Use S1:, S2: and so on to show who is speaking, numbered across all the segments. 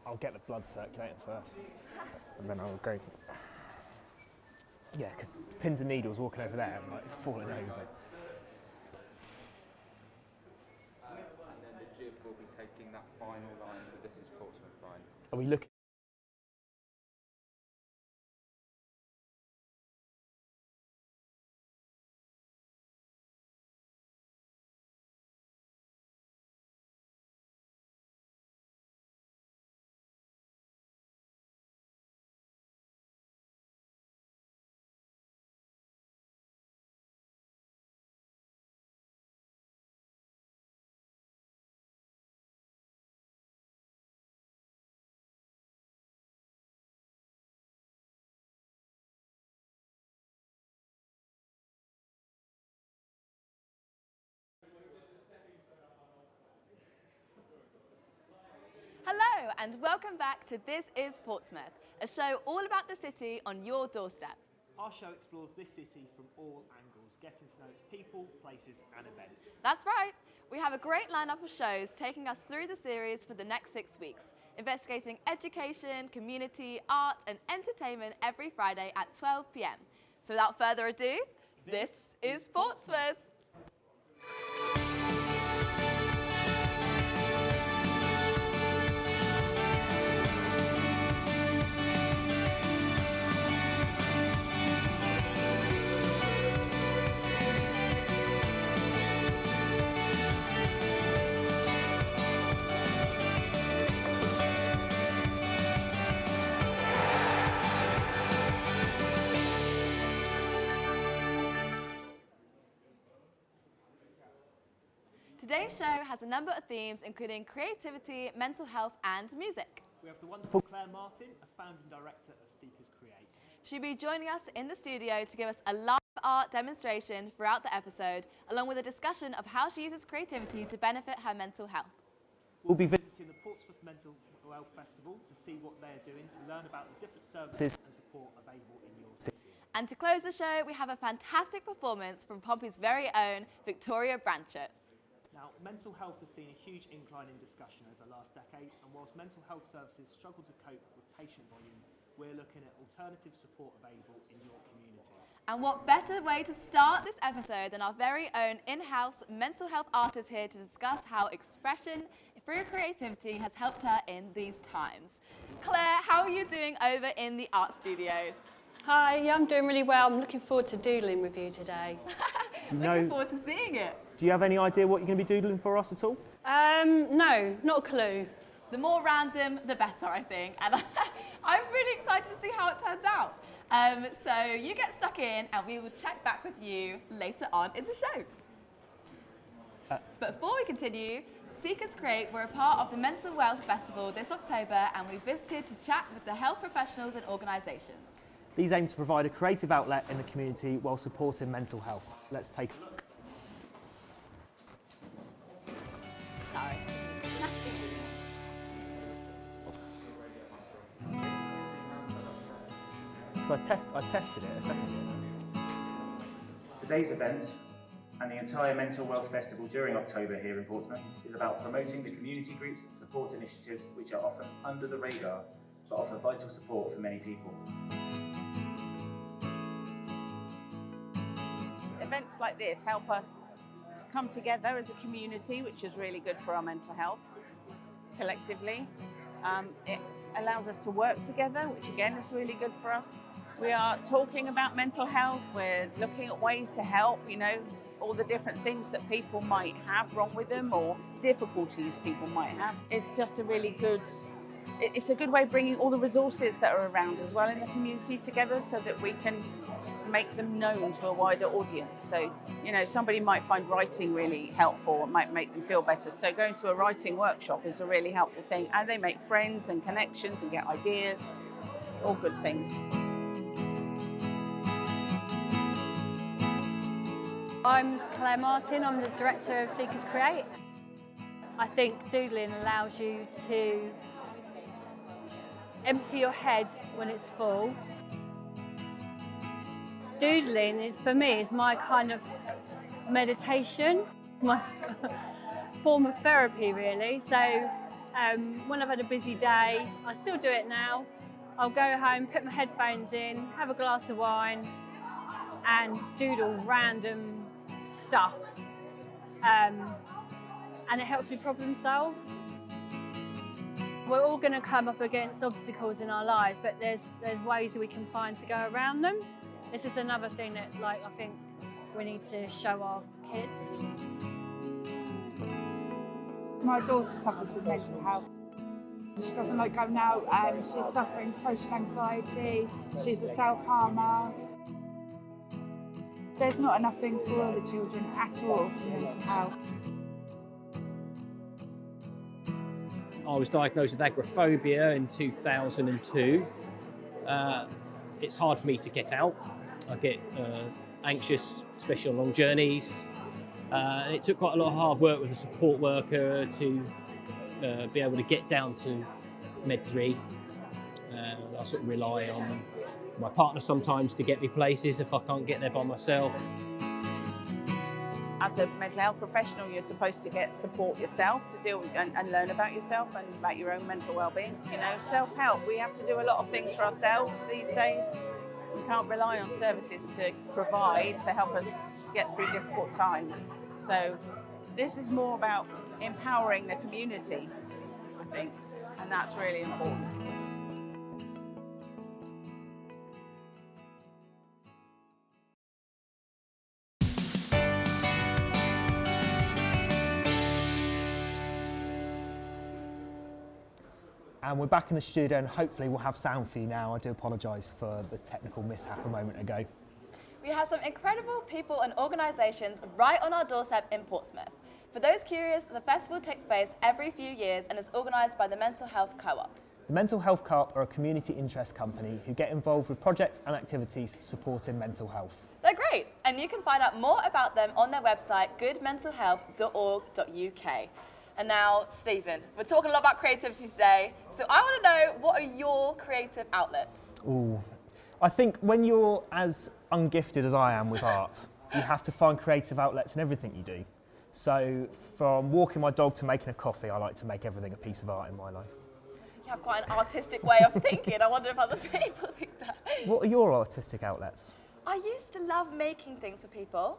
S1: I'll get the blood circulating first, and then I'll go. Yeah, because pins and needles walking over there, I'm like falling over.
S2: And then the jib will be taking that final line, the This Is Portsmouth line.
S1: Are we looking?
S3: Hello and welcome back to This Is Portsmouth, a show all about the city on your doorstep.
S1: Our show explores this city from all angles, getting to know its people, places and events.
S3: That's right, we have a great lineup of shows taking us through the series for the next 6 weeks, investigating education, community, art and entertainment every Friday at 12 p.m. So without further ado, this is Portsmouth. Today's show has a number of themes including creativity, mental health and music.
S1: We have the wonderful Claire Martin, a founding director of Seekers Create.
S3: She'll be joining us in the studio to give us a live art demonstration throughout the episode, along with a discussion of how she uses creativity to benefit her mental health.
S1: We'll be visiting the Portsmouth Mental Health Festival to see what they're doing to learn about the different services and support available in your city.
S3: And to close the show, we have a fantastic performance from Pompey's very own Victoria Branchett.
S1: Now, mental health has seen a huge incline in discussion over the last decade, and whilst mental health services struggle to cope with patient volume, we're looking at alternative support available in your community.
S3: And what better way to start this episode than our very own in-house mental health artist here to discuss how expression through creativity has helped her in these times. Claire, how are you doing over in the art studio?
S4: Hi, yeah, I'm doing really well. I'm looking forward to doodling with you today.
S3: Looking forward to seeing it.
S1: Do you have any idea what you're going to be doodling for us at all?
S4: No, not a clue.
S3: The more random, the better, I think. And I'm really excited to see how it turns out. So you get stuck in and we will check back with you later on in the show. But before we continue, Seekers Create were a part of the Mental Wealth Festival this October and we visited to chat with the health professionals and organisations.
S1: These aim to provide a creative outlet in the community while supporting mental health. Let's take a look.
S3: Sorry.
S1: So I tested it a second ago.
S5: Today's event and the entire Mental Wealth Festival during October here in Portsmouth is about promoting the community groups and support initiatives which are often under the radar but offer vital support for many people.
S6: Events like this help us come together as a community, which is really good for our mental health collectively. It allows us to work together, which again is really good for us. We are talking about mental health, we're looking at ways to help, all the different things that people might have wrong with them or difficulties people might have. It's just a good way of bringing all the resources that are around as well in the community together so that we can make them known to a wider audience. So, somebody might find writing really helpful, it might make them feel better. So going to a writing workshop is a really helpful thing. And they make friends and connections and get ideas, all good things.
S4: I'm Claire Martin, I'm the director of Seekers Create. I think doodling allows you to empty your head when it's full. Doodling for me is my kind of meditation, my form of therapy really. So When I've had a busy day, I still do it now. I'll go home, put my headphones in, have a glass of wine and doodle random stuff. And it helps me problem solve. We're all going to come up against obstacles in our lives, but there's ways that we can find to go around them. This is another thing that I think we need to show our kids.
S7: My daughter suffers with mental health. She doesn't like going out and she's suffering social anxiety. She's a self-harmer. There's not enough things for all the children at all for mental health.
S8: I was diagnosed with agoraphobia in 2002. It's hard for me to get out. I get anxious, especially on long journeys. It took quite a lot of hard work with a support worker to be able to get down to Med 3. I sort of rely on my partner sometimes to get me places if I can't get there by myself.
S6: As a mental health professional, you're supposed to get support yourself to deal with and learn about yourself and about your own mental well-being. You know, self-help, we have to do a lot of things for ourselves these days. We can't rely on services to provide to help us get through difficult times. So this is more about empowering the community, I think, and that's really important.
S1: And we're back in the studio and hopefully we'll have sound for you now. I do apologise for the technical mishap a moment ago.
S3: We have some incredible people and organisations right on our doorstep in Portsmouth. For those curious, the festival takes place every few years and is organised by the Mental Health Co-op.
S1: The Mental Health Co-op are a community interest company who get involved with projects and activities supporting mental health.
S3: They're great, and you can find out more about them on their website, goodmentalhealth.org.uk. And now, Stephen, we're talking a lot about creativity today, so I want to know, what are your creative outlets?
S1: Ooh, I think when you're as ungifted as I am with art, you have to find creative outlets in everything you do. So from walking my dog to making a coffee, I like to make everything a piece of art in my life.
S3: You have quite an artistic way of thinking. I wonder if other people think that.
S1: What are your artistic outlets?
S3: I used to love making things for people,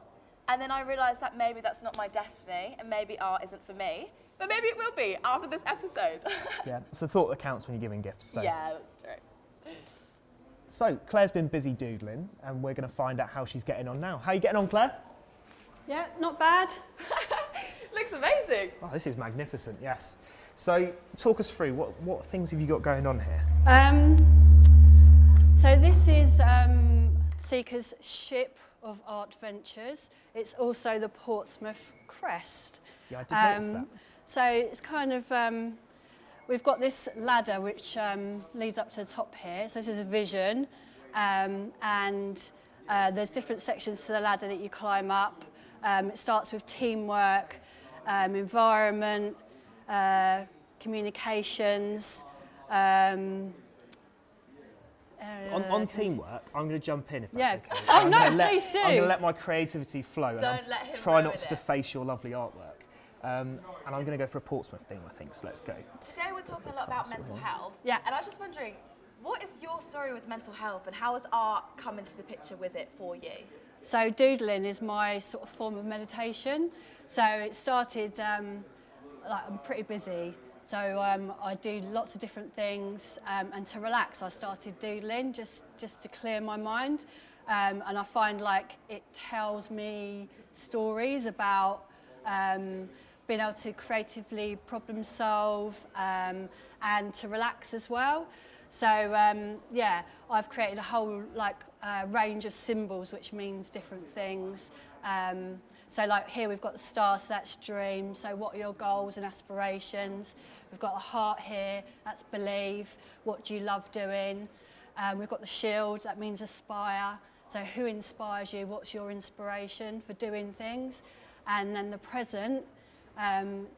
S3: and then I realised that maybe that's not my destiny, and maybe art isn't for me. But maybe it will be after this episode.
S1: Yeah, it's the thought that counts when you're giving gifts. So.
S3: Yeah, that's true.
S1: So Claire's been busy doodling, and we're going to find out how she's getting on now. How are you getting on, Claire?
S4: Yeah, not bad.
S3: Looks amazing.
S1: Oh, this is magnificent, yes. So talk us through, what things have you got going on here?
S4: So this is Seeker's ship of art ventures. It's also the Portsmouth crest.
S1: Yeah, I did notice that.
S4: So it's kind of, we've got this ladder which leads up to the top here. So this is a vision, and there's different sections to the ladder that you climb up. It starts with teamwork, environment, communications.
S1: On teamwork, I'm going to jump in if that's
S4: Yeah.
S1: okay.
S4: Oh no, please do.
S1: I'm going to let my creativity flow.
S3: Don't
S1: and
S3: let him
S1: try
S3: ruin
S1: not to
S3: it.
S1: deface your lovely artwork. And I'm going to go for a Portsmouth theme, I think, so let's go.
S3: Today we're talking a lot about mental health.
S4: Yeah.
S3: And I was just wondering, what is your story with mental health and how has art come into the picture with it for you?
S4: So doodling is my sort of form of meditation. So it started, I'm pretty busy. So I do lots of different things, and to relax I started doodling just to clear my mind. And I find like it tells me stories about being able to creatively problem solve and to relax as well. So yeah, I've created a whole range of symbols which means different things. So like here we've got the star, so that's dream. So what are your goals and aspirations? We've got a heart here, that's believe. What do you love doing? We've got the shield, that means aspire. So who inspires you? What's your inspiration for doing things? And then the present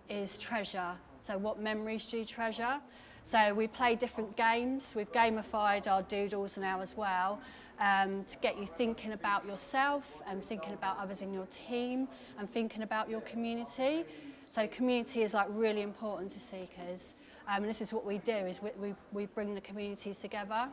S4: is treasure. So what memories do you treasure? So we play different games. We've gamified our doodles now as well to get you thinking about yourself and thinking about others in your team and thinking about your community. So community is like really important to Seekers. And this is what we do, is we bring the communities together.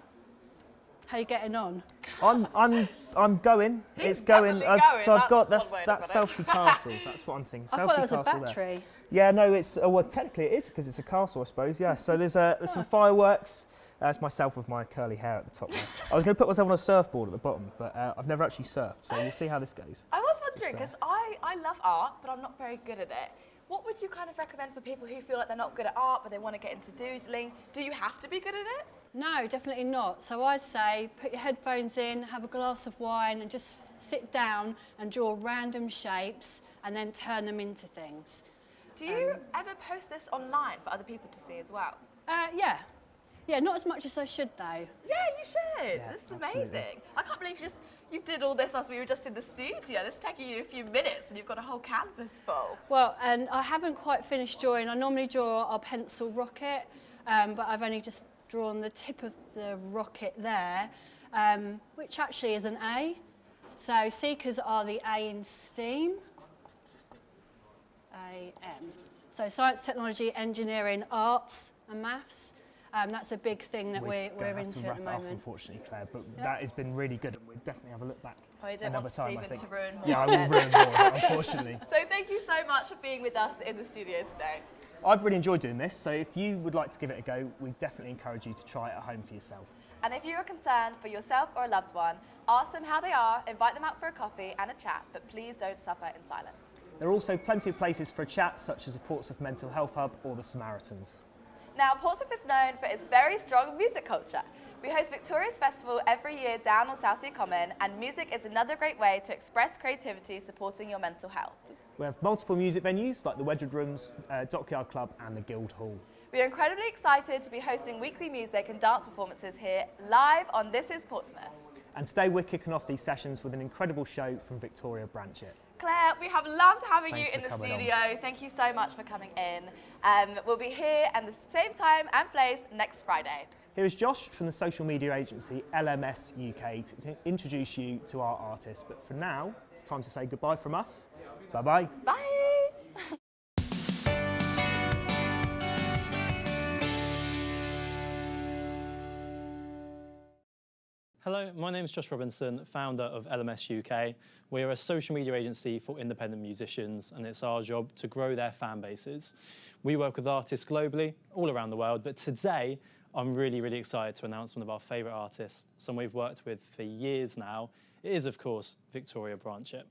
S4: How are you getting on?
S1: I'm going. It's going. So I've got that's Southsea Castle. That's what I'm thinking.
S4: I thought that was a battery.
S1: Yeah, no, it's well technically it is because it's a castle, I suppose. Yeah. So there's some fireworks. It's myself with my curly hair at the top there. I was going to put myself on a surfboard at the bottom, but I've never actually surfed, so we'll see how this goes.
S3: I was wondering, because I love art, but I'm not very good at it. What would you kind of recommend for people who feel like they're not good at art, but they want to get into doodling? Do you have to be good at it?
S4: No, definitely not. So I'd say put your headphones in, have a glass of wine, and just sit down and draw random shapes and then turn them into things.
S3: Do you ever post this online for other people to see as well?
S4: Yeah. Yeah, not as much as I should though.
S3: Yeah, you should.
S1: Yeah,
S3: this is
S1: absolutely.
S3: amazing. I can't believe you did all this as we were just in the studio. This is taking you a few minutes and you've got a whole canvas full.
S4: Well, and I haven't quite finished drawing. I normally draw a pencil rocket, but I've only just drawn the tip of the rocket there, which actually is an A. So seekers are the A in STEAM. A-M. So science, technology, engineering, arts and maths. That's a big thing that we're into at the moment.
S1: Unfortunately, Claire, but that has been really good, and we'll definitely have a look back.
S3: I don't want Stephen to ruin more.
S1: Yeah, I will ruin more, unfortunately.
S3: So thank you so much for being with us in the studio today.
S1: I've really enjoyed doing this, so if you would like to give it a go, we definitely encourage you to try it at home for yourself.
S3: And if you are concerned for yourself or a loved one, ask them how they are, invite them out for a coffee and a chat, but please don't suffer in silence.
S1: There are also plenty of places for a chat, such as the Portsmouth Mental Health Hub or the Samaritans.
S3: Now, Portsmouth is known for its very strong music culture. We host Victoria's Festival every year down on Southsea Common, and music is another great way to express creativity supporting your mental health.
S1: We have multiple music venues like the Wedgwood Rooms, Dockyard Club and the Guildhall.
S3: We are incredibly excited to be hosting weekly music and dance performances here live on This Is Portsmouth.
S1: And today we're kicking off these sessions with an incredible show from Victoria Branchett.
S3: Claire, we have loved having you
S1: Thanks
S3: in the
S1: for coming
S3: studio. Thank you so much for coming in. We'll be here at the same time and place next Friday.
S1: Here is Josh from the social media agency LMS UK to introduce you to our artists. But for now, it's time to say goodbye from us. Bye-bye.
S3: Bye.
S9: Hello, my name is Josh Robinson, founder of LMS UK. We're a social media agency for independent musicians, and it's our job to grow their fan bases. We work with artists globally, all around the world, but today I'm really excited to announce one of our favourite artists, someone we've worked with for years now. It is, of course, Victoria Branchett.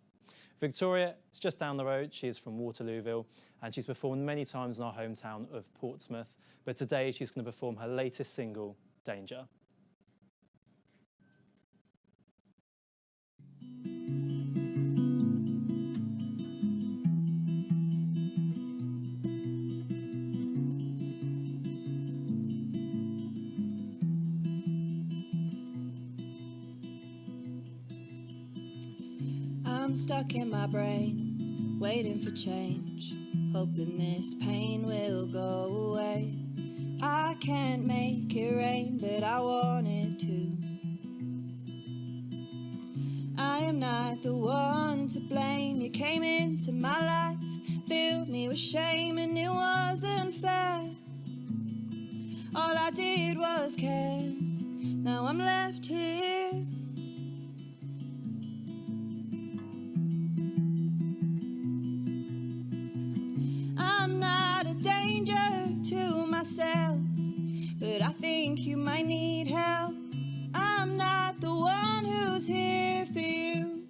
S9: Victoria is just down the road. She is from Waterlooville, and she's performed many times in our hometown of Portsmouth, but today she's going to perform her latest single, Danger.
S10: I'm stuck in my brain, waiting for change, hoping this pain will go away. I can't make it rain, but I want it to. I am not the one to blame. You came into my life, filled me with shame, and it wasn't fair. All I did was care. Now I'm left here. I'm not a danger to myself, but I think you might need help. I'm not the one who's here for you.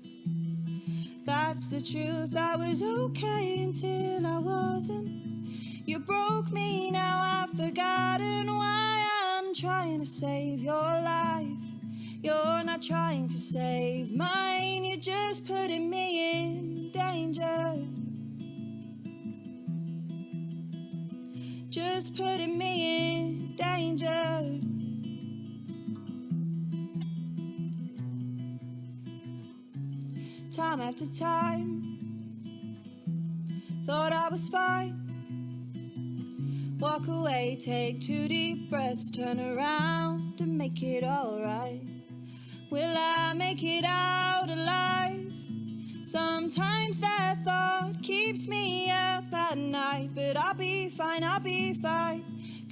S10: That's the truth. I was okay until I wasn't. You broke me, now I've forgotten why. I'm trying to save your life. You're not trying to save mine. You're just putting me in danger. Just putting me in danger. Time after time, thought I was fine. Walk away, take 2 deep breaths, turn around and make it alright. Will I make it out alive? Sometimes that thought keeps me up at night, but I'll be fine,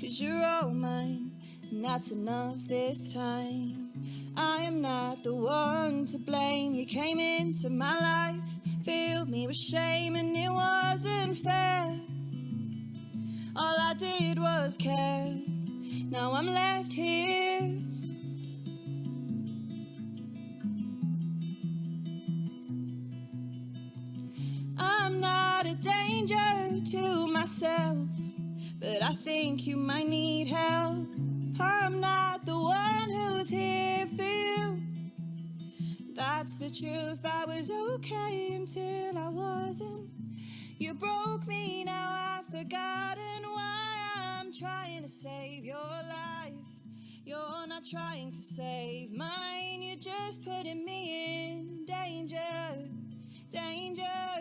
S10: 'cause you're all mine, and that's enough this time. I am not the one to blame. You came into my life, filled me with shame, and it wasn't fair. All I did was care. Now I'm left here. I'm not a danger to myself, but I think you might need help. I'm not the one who's here for you. That's the truth. I was okay until I wasn't. You broke me, now I've forgotten why I'm trying to save your life. You're not trying to save mine. You're just putting me in danger, danger,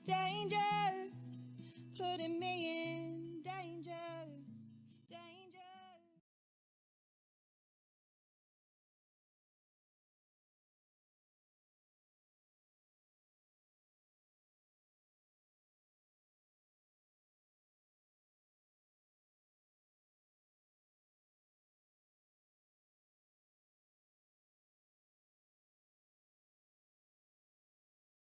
S10: danger, putting me in